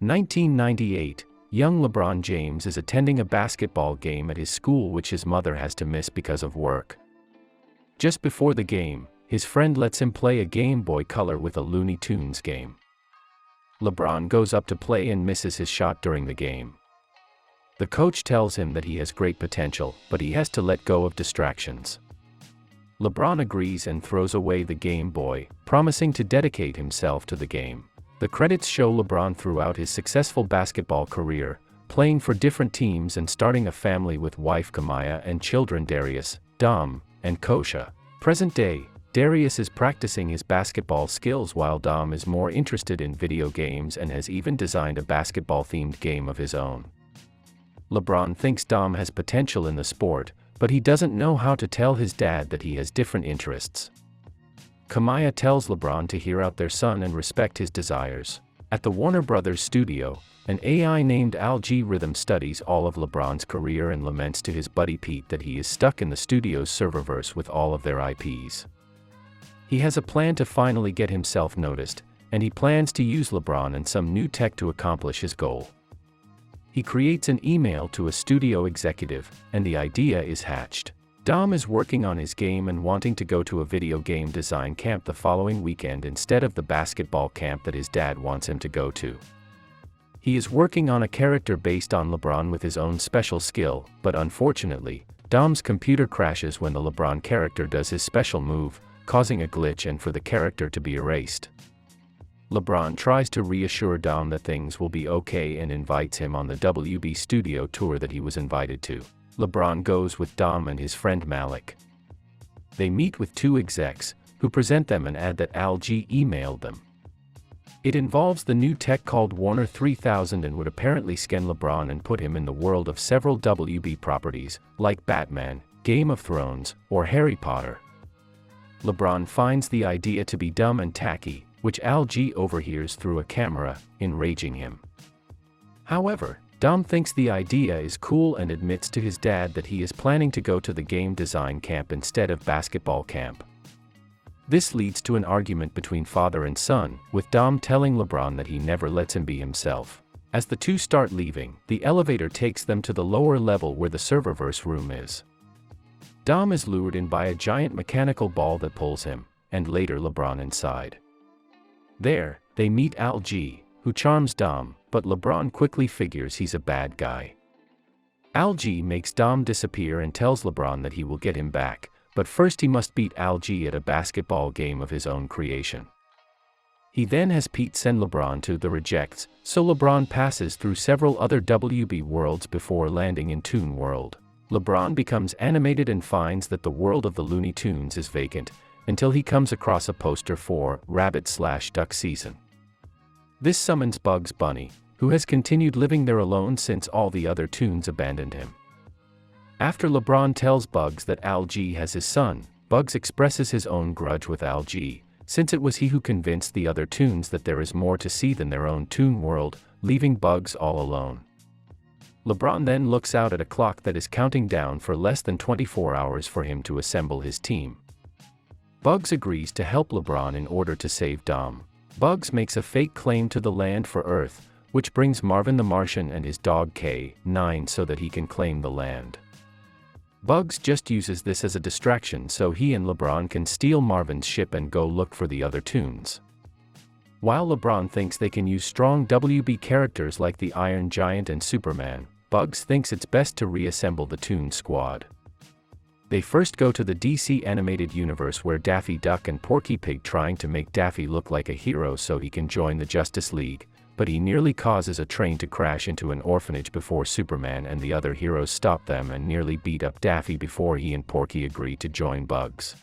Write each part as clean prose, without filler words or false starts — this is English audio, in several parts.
1998, young LeBron James is attending a basketball game at his school which his mother has to miss because of work. Just before the game, his friend lets him play a Game Boy Color with a Looney Tunes game. LeBron goes up to play and misses his shot during the game. The coach tells him that he has great potential, but he has to let go of distractions. LeBron agrees and throws away the Game Boy, promising to dedicate himself to the game. The credits show LeBron throughout his successful basketball career, playing for different teams and starting a family with wife Kamaya and children Darius, Dom, and Kosha. Present day, Darius is practicing his basketball skills while Dom is more interested in video games and has even designed a basketball-themed game of his own. LeBron thinks Dom has potential in the sport, but he doesn't know how to tell his dad that he has different interests. Kamaya tells LeBron to hear out their son and respect his desires. At the Warner Brothers studio, an AI named Algorithm studies all of LeBron's career and laments to his buddy Pete that he is stuck in the studio's serververse with all of their IPs. He has a plan to finally get himself noticed, and he plans to use LeBron and some new tech to accomplish his goal. He creates an email to a studio executive, and the idea is hatched. Dom is working on his game and wanting to go to a video game design camp the following weekend instead of the basketball camp that his dad wants him to go to. He is working on a character based on LeBron with his own special skill, but unfortunately, Dom's computer crashes when the LeBron character does his special move, causing a glitch and for the character to be erased. LeBron tries to reassure Dom that things will be okay and invites him on the WB studio tour that he was invited to. LeBron goes with Dom and his friend Malik. They meet with two execs, who present them an ad that Alg emailed them. It involves the new tech called Warner 3000 and would apparently scan LeBron and put him in the world of several WB properties, like Batman, Game of Thrones, or Harry Potter. LeBron finds the idea to be dumb and tacky, which Alg overhears through a camera, enraging him. However, Dom thinks the idea is cool and admits to his dad that he is planning to go to the game design camp instead of basketball camp. This leads to an argument between father and son, with Dom telling LeBron that he never lets him be himself. As the two start leaving, the elevator takes them to the lower level where the serververse room is. Dom is lured in by a giant mechanical ball that pulls him, and later LeBron inside. There, they meet Alg, who charms Dom, but LeBron quickly figures he's a bad guy. Alg makes Dom disappear and tells LeBron that he will get him back, but first he must beat Alg at a basketball game of his own creation. He then has Pete send LeBron to the rejects, so LeBron passes through several other WB worlds before landing in Toon World. LeBron becomes animated and finds that the world of the Looney Tunes is vacant, until he comes across a poster for Rabbit/Duck Season. This summons Bugs Bunny, who has continued living there alone since all the other Toons abandoned him. After LeBron tells Bugs that Alg has his son, Bugs expresses his own grudge with Alg, since it was he who convinced the other Toons that there is more to see than their own Toon World, leaving Bugs all alone. LeBron then looks out at a clock that is counting down for less than 24 hours for him to assemble his team. Bugs agrees to help LeBron in order to save Dom. Bugs makes a fake claim to the land for Earth, which brings Marvin the Martian and his dog K9 so that he can claim the land. Bugs just uses this as a distraction so he and LeBron can steal Marvin's ship and go look for the other Toons. While LeBron thinks they can use strong WB characters like the Iron Giant and Superman, Bugs thinks it's best to reassemble the Goon Squad. They first go to the DC animated universe where Daffy Duck and Porky Pig trying to make Daffy look like a hero so he can join the Justice League, but he nearly causes a train to crash into an orphanage before Superman and the other heroes stop them and nearly beat up Daffy before he and Porky agree to join Bugs.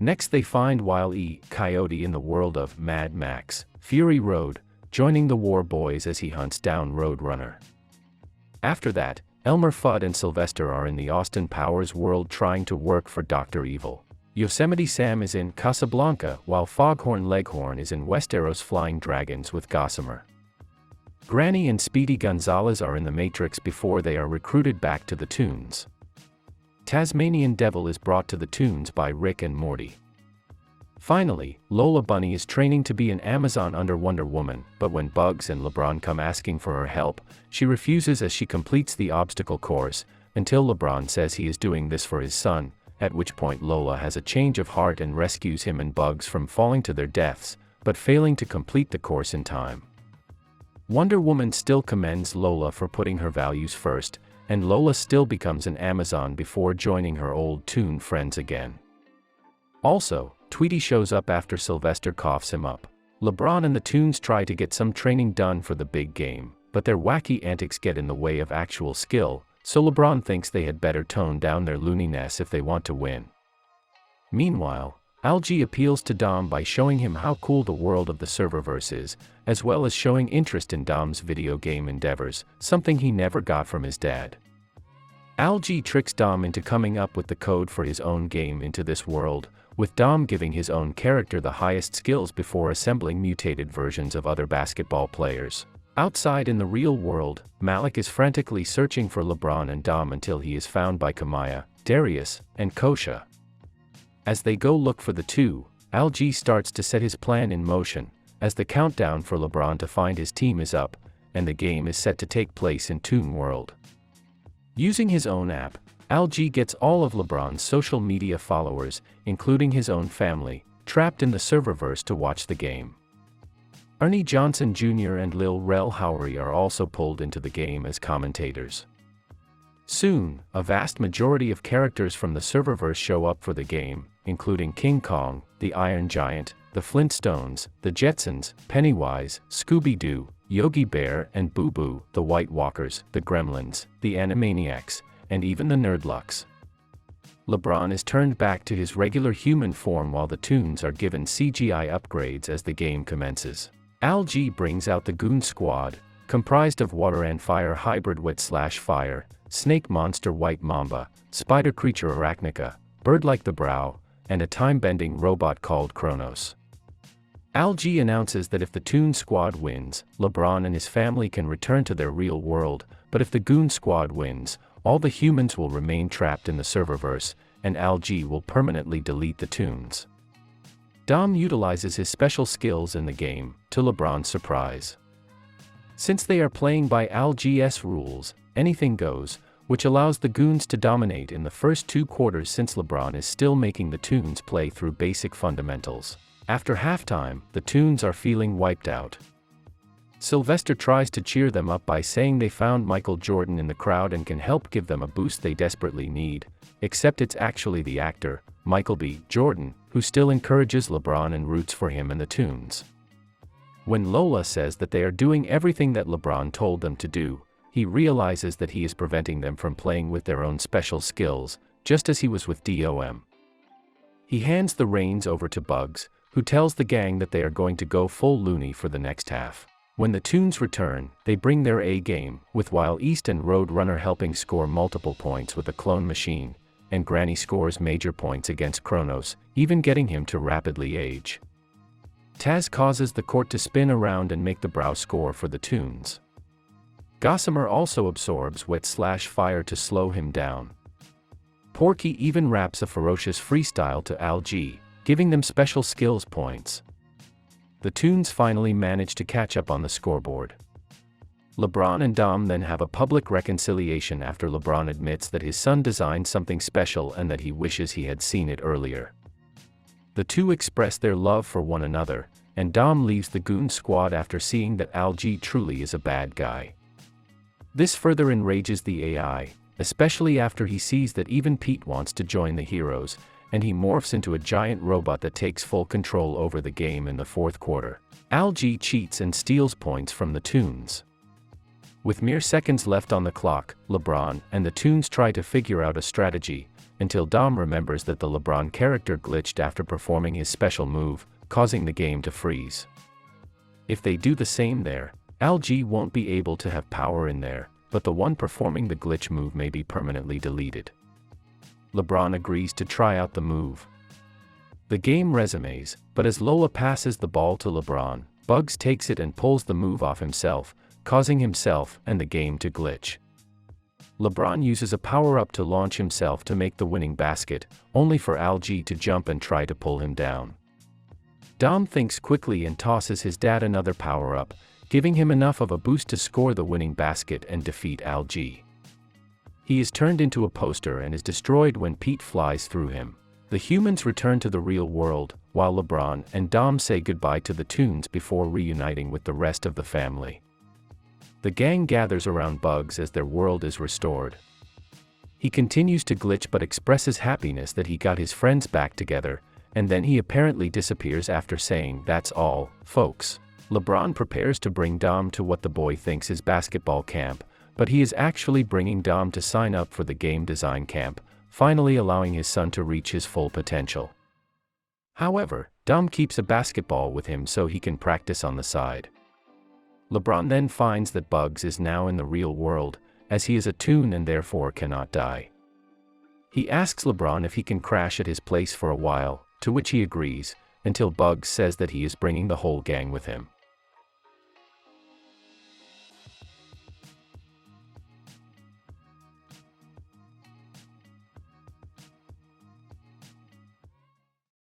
Next they find Wile E. Coyote in the world of Mad Max, Fury Road, joining the War Boys as he hunts down Roadrunner. After that, Elmer Fudd and Sylvester are in the Austin Powers world trying to work for Dr. Evil. Yosemite Sam is in Casablanca while Foghorn Leghorn is in Westeros Flying Dragons with Gossamer. Granny and Speedy Gonzalez are in the Matrix before they are recruited back to the Toons. Tasmanian Devil is brought to the Toons by Rick and Morty. Finally, Lola Bunny is training to be an Amazon under Wonder Woman, but when Bugs and LeBron come asking for her help, she refuses as she completes the obstacle course, until LeBron says he is doing this for his son, at which point Lola has a change of heart and rescues him and Bugs from falling to their deaths, but failing to complete the course in time. Wonder Woman still commends Lola for putting her values first, and Lola still becomes an Amazon before joining her old Toon friends again. Also, Tweety shows up after Sylvester coughs him up. LeBron and the Toons try to get some training done for the big game, but their wacky antics get in the way of actual skill, so LeBron thinks they had better tone down their looniness if they want to win. Meanwhile, Algie appeals to Dom by showing him how cool the world of the serververse is, as well as showing interest in Dom's video game endeavors, something he never got from his dad. Algie tricks Dom into coming up with the code for his own game into this world, with Dom giving his own character the highest skills before assembling mutated versions of other basketball players. Outside in the real world, Malik is frantically searching for LeBron and Dom until he is found by Kamaya, Darius, and Kosha. As they go look for the two, Algie starts to set his plan in motion, as the countdown for LeBron to find his team is up, and the game is set to take place in Toon World. Using his own app, Algie gets all of LeBron's social media followers, including his own family, trapped in the serververse to watch the game. Ernie Johnson Jr. and Lil Rel Howery are also pulled into the game as commentators. Soon, a vast majority of characters from the serververse show up for the game, including King Kong, the Iron Giant, the Flintstones, the Jetsons, Pennywise, Scooby-Doo, Yogi Bear and Boo Boo, the White Walkers, the Gremlins, the Animaniacs, and even the Nerdlucks. LeBron is turned back to his regular human form while the Toons are given CGI upgrades as the game commences. Algie brings out the Goon Squad, comprised of water and fire hybrid wet/fire, snake monster White Mamba, spider creature Arachnica, bird like the Brow, and a time-bending robot called Kronos. Algie announces that if the Toon Squad wins, LeBron and his family can return to their real world, but if the Goon Squad wins, all the humans will remain trapped in the serververse, and Algie will permanently delete the Toons. Dom utilizes his special skills in the game, to LeBron's surprise. Since they are playing by Algie's rules, anything goes, which allows the Goons to dominate in the first 2 quarters since LeBron is still making the Toons play through basic fundamentals. After halftime, the Toons are feeling wiped out. Sylvester tries to cheer them up by saying they found Michael Jordan in the crowd and can help give them a boost they desperately need, except it's actually the actor, Michael B. Jordan, who still encourages LeBron and roots for him and the Toons. When Lola says that they are doing everything that LeBron told them to do, he realizes that he is preventing them from playing with their own special skills, just as he was with DOM. He hands the reins over to Bugs, who tells the gang that they are going to go full loony for the next half. When the Toons return, they bring their A game, with Wild East and Roadrunner helping score multiple points with a clone machine, and Granny scores major points against Kronos, even getting him to rapidly age. Taz causes the court to spin around and make the Brow score for the Toons. Gossamer also absorbs wet/fire to slow him down. Porky even raps a ferocious freestyle to Algie, giving them special skills points. The Toons finally manage to catch up on the scoreboard. LeBron and Dom then have a public reconciliation after LeBron admits that his son designed something special and that he wishes he had seen it earlier. The two express their love for one another, and Dom leaves the Goon Squad after seeing that Algie truly is a bad guy. This further enrages the AI, especially after he sees that even Pete wants to join the heroes, and he morphs into a giant robot that takes full control over the game in the 4th quarter. Algie cheats and steals points from the Toons. With mere seconds left on the clock, LeBron and the Toons try to figure out a strategy, until Dom remembers that the LeBron character glitched after performing his special move, causing the game to freeze. If they do the same there, Algie won't be able to have power in there, but the one performing the glitch move may be permanently deleted. LeBron agrees to try out the move. The game resumes, but as Lola passes the ball to LeBron, Bugs takes it and pulls the move off himself, causing himself and the game to glitch. LeBron uses a power-up to launch himself to make the winning basket, only for Algie to jump and try to pull him down. Dom thinks quickly and tosses his dad another power-up, giving him enough of a boost to score the winning basket and defeat Algie. He is turned into a poster and is destroyed when Pete flies through him. The humans return to the real world, while LeBron and Dom say goodbye to the Tunes before reuniting with the rest of the family. The gang gathers around Bugs as their world is restored. He continues to glitch but expresses happiness that he got his friends back together, and then he apparently disappears after saying, "That's all, folks." LeBron prepares to bring Dom to what the boy thinks is basketball camp, but he is actually bringing Dom to sign up for the game design camp, finally allowing his son to reach his full potential. However, Dom keeps a basketball with him so he can practice on the side. LeBron then finds that Bugs is now in the real world, as he is a Toon and therefore cannot die. He asks LeBron if he can crash at his place for a while, to which he agrees, until Bugs says that he is bringing the whole gang with him.